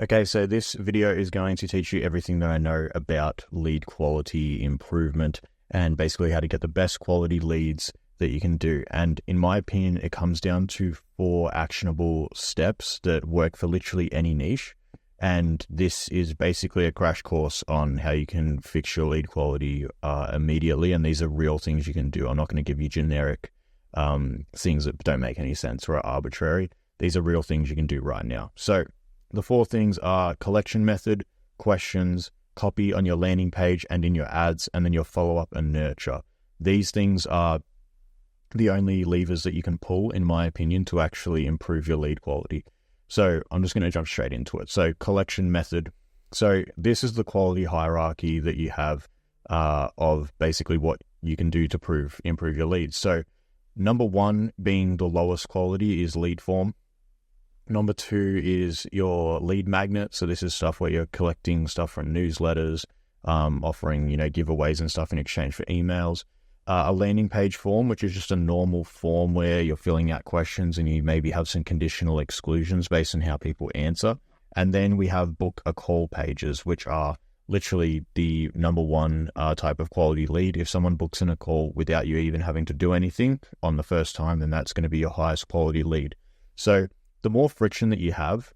Okay, so this video is going to teach you everything that I know about lead quality improvement and basically how to get the best quality leads that you can do. And in my opinion, it comes down to 4 actionable steps that work for literally any niche. And this is basically a crash course on how you can fix your lead quality immediately. And these are real things you can do. I'm not going to give you generic things that don't make any sense or are arbitrary. These are real things you can do right now. So the 4 things are collection method, questions, copy on your landing page and in your ads, and then your follow-up and nurture. These things are the only levers that you can pull, in my opinion, to actually improve your lead quality. So I'm just going to jump straight into it. So collection method. So this is the quality hierarchy that you have of basically what you can do to improve your leads. So number 1 being the lowest quality is lead form. Number 2 is your lead magnet. So this is stuff where you're collecting stuff from newsletters, offering, giveaways and stuff in exchange for emails. A landing page form, which is just a normal form where you're filling out questions and you maybe have some conditional exclusions based on how people answer. And then we have book a call pages, which are literally the number 1 type of quality lead. If someone books in a call without you even having to do anything on the first time, then that's going to be your highest quality lead. So the more friction that you have,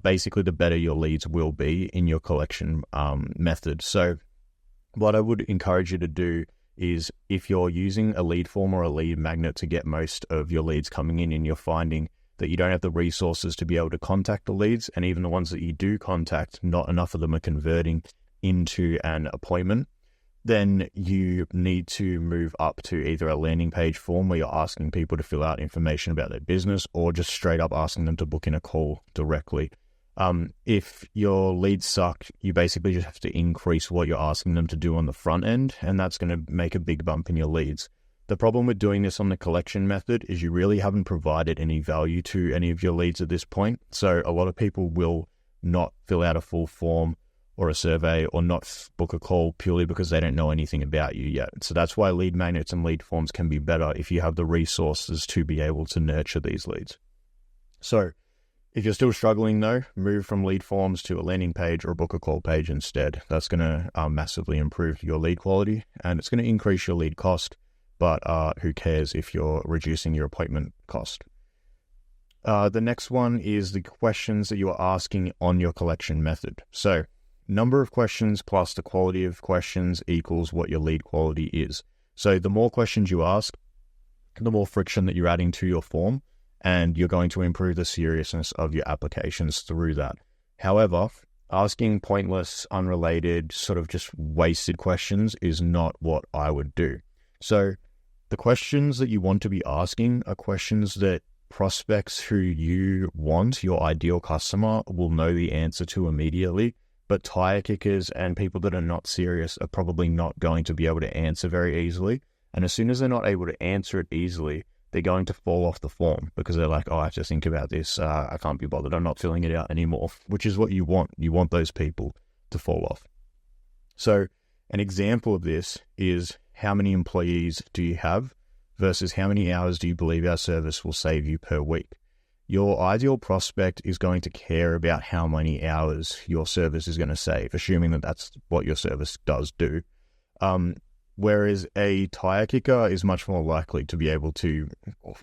basically the better your leads will be in your collection method. So what I would encourage you to do is, if you're using a lead form or a lead magnet to get most of your leads coming in and you're finding that you don't have the resources to be able to contact the leads, and even the ones that you do contact, not enough of them are converting into an appointment, then you need to move up to either a landing page form where you're asking people to fill out information about their business, or just straight up asking them to book in a call directly. If your leads suck, you basically just have to increase what you're asking them to do on the front end, and that's going to make a big bump in your leads. The problem with doing this on the collection method is you really haven't provided any value to any of your leads at this point. So a lot of people will not fill out a full form or a survey or not book a call purely because they don't know anything about you yet. So that's why lead magnets and lead forms can be better if you have the resources to be able to nurture these leads. So if you're still struggling though, move from lead forms to a landing page or book a call page instead. That's going to massively improve your lead quality, and it's going to increase your lead cost, but who cares if you're reducing your appointment cost. The next one is the questions that you are asking on your collection method. So number of questions plus the quality of questions equals what your lead quality is. So the more questions you ask, the more friction that you're adding to your form, and you're going to improve the seriousness of your applications through that. However, asking pointless, unrelated, sort of just wasted questions is not what I would do. So the questions that you want to be asking are questions that prospects who you want, your ideal customer, will know the answer to immediately. But tire kickers and people that are not serious are probably not going to be able to answer very easily. And as soon as they're not able to answer it easily, they're going to fall off the form because they're like, oh, I have to think about this. I can't be bothered. I'm not filling it out anymore, which is what you want. You want those people to fall off. So an example of this is, how many employees do you have versus how many hours do you believe our service will save you per week? Your ideal prospect is going to care about how many hours your service is going to save, assuming that that's what your service does do. Whereas a tire kicker is much more likely to be able to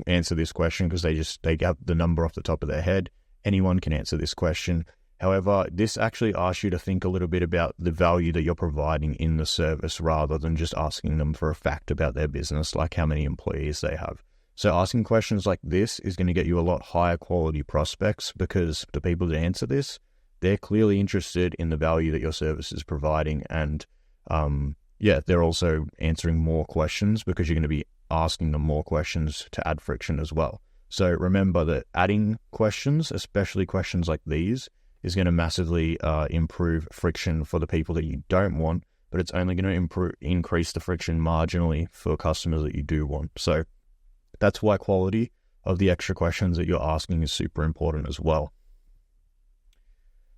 answer this question because they have the number off the top of their head. Anyone can answer this question. However, this actually asks you to think a little bit about the value that you're providing in the service rather than just asking them for a fact about their business, like how many employees they have. So asking questions like this is going to get you a lot higher quality prospects, because the people that answer this, they're clearly interested in the value that your service is providing. And they're also answering more questions because you're going to be asking them more questions to add friction as well. So remember that adding questions, especially questions like these, is going to massively improve friction for the people that you don't want, but it's only going to increase the friction marginally for customers that you do want. So that's why quality of the extra questions that you're asking is super important as well.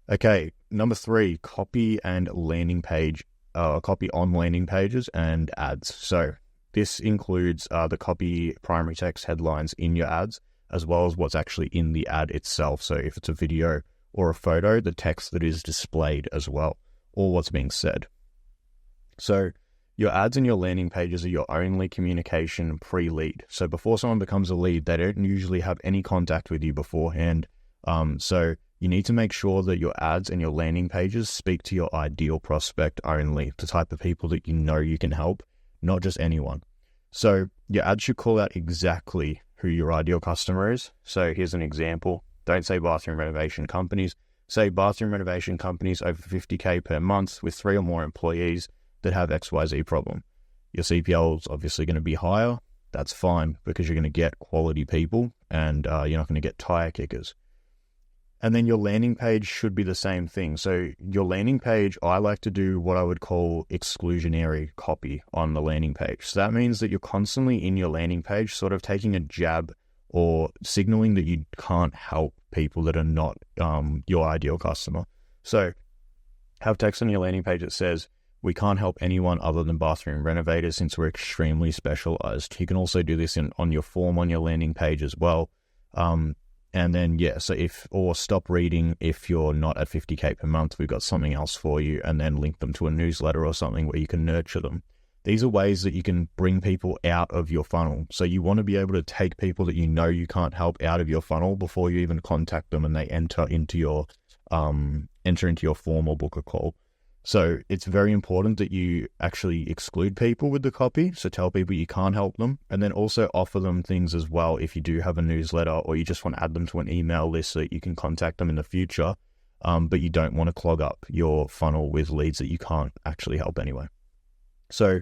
Okay, number 3, copy and landing page, copy on landing pages and ads. So this includes the copy, primary text, headlines in your ads, as well as what's actually in the ad itself. So if it's a video or a photo, the text that is displayed as well, or what's being said. So your ads and your landing pages are your only communication pre-lead. So before someone becomes a lead, they don't usually have any contact with you beforehand. So you need to make sure that your ads and your landing pages speak to your ideal prospect only, the type of people that you know you can help, not just anyone. So your ads should call out exactly who your ideal customer is. So here's an example. Don't say bathroom renovation companies. Say bathroom renovation companies over 50K per month with 3 or more employees that have XYZ problem. Your CPL is obviously going to be higher. That's fine because you're going to get quality people and you're not going to get tire kickers. And then your landing page should be the same thing. So your landing page, I like to do what I would call exclusionary copy on the landing page. So that means that you're constantly in your landing page sort of taking a jab or signaling that you can't help people that are not your ideal customer. So have text on your landing page that says, we can't help anyone other than bathroom renovators since we're extremely specialized. You can also do this on your form on your landing page as well. And then, or stop reading if you're not at 50K per month, we've got something else for you, and then link them to a newsletter or something where you can nurture them. These are ways that you can bring people out of your funnel. So you want to be able to take people that you know you can't help out of your funnel before you even contact them and they enter into your form or book a call. So it's very important that you actually exclude people with the copy. So tell people you can't help them, and then also offer them things as well. If you do have a newsletter or you just want to add them to an email list so that you can contact them in the future, but you don't want to clog up your funnel with leads that you can't actually help anyway. So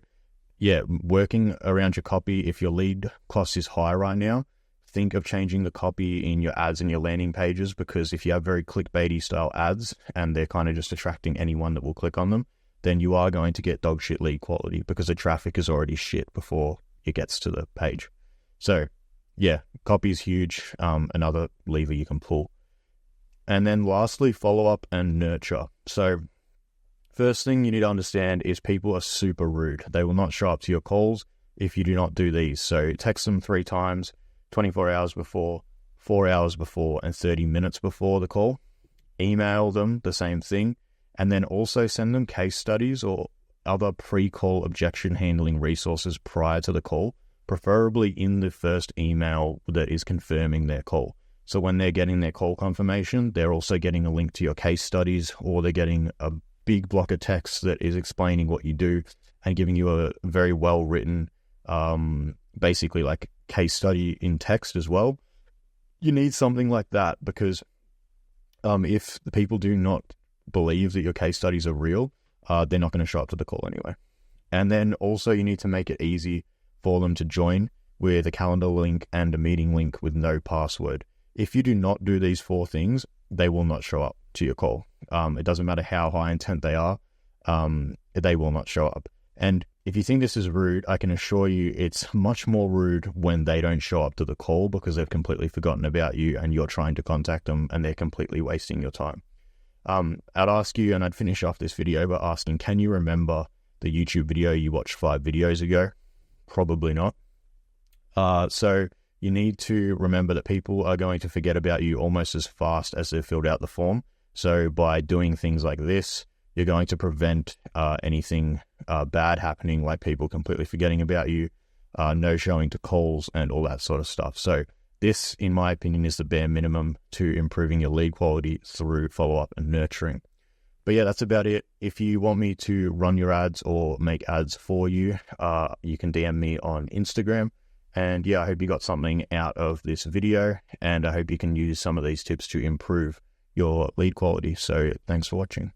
working around your copy, if your lead cost is high right now, think of changing the copy in your ads and your landing pages, because if you have very clickbaity style ads and they're kind of just attracting anyone that will click on them, then you are going to get dog shit lead quality because the traffic is already shit before it gets to the page. So copy is huge, another lever you can pull. And then lastly, follow up and nurture. So first thing you need to understand is people are super rude. They will not show up to your calls if you do not do these. So text them 3 times, 24 hours before, 4 hours before, and 30 minutes before the call. Email them the same thing, and then also send them case studies or other pre-call objection handling resources prior to the call, preferably in the first email that is confirming their call. So when they're getting their call confirmation, they're also getting a link to your case studies, or they're getting a big block of text that is explaining what you do and giving you a very well-written, basically like case study in text as well. You need something like that because if the people do not believe that your case studies are real, they're not going to show up to the call anyway. And then also you need to make it easy for them to join with a calendar link and a meeting link with no password. If you do not do these 4 things, they will not show up to your call. It doesn't matter how high intent they are, they will not show up. And if you think this is rude, I can assure you it's much more rude when they don't show up to the call because they've completely forgotten about you and you're trying to contact them and they're completely wasting your time. I'd ask you, and I'd finish off this video by asking, can you remember the YouTube video you watched 5 videos ago? Probably not. So you need to remember that people are going to forget about you almost as fast as they've filled out the form. So by doing things like this, you're going to prevent anything bad happening, like people completely forgetting about you, no showing to calls and all that sort of stuff. So this, in my opinion, is the bare minimum to improving your lead quality through follow-up and nurturing. But yeah, that's about it. If you want me to run your ads or make ads for you, you can DM me on Instagram. And yeah, I hope you got something out of this video, and I hope you can use some of these tips to improve your lead quality. So thanks for watching.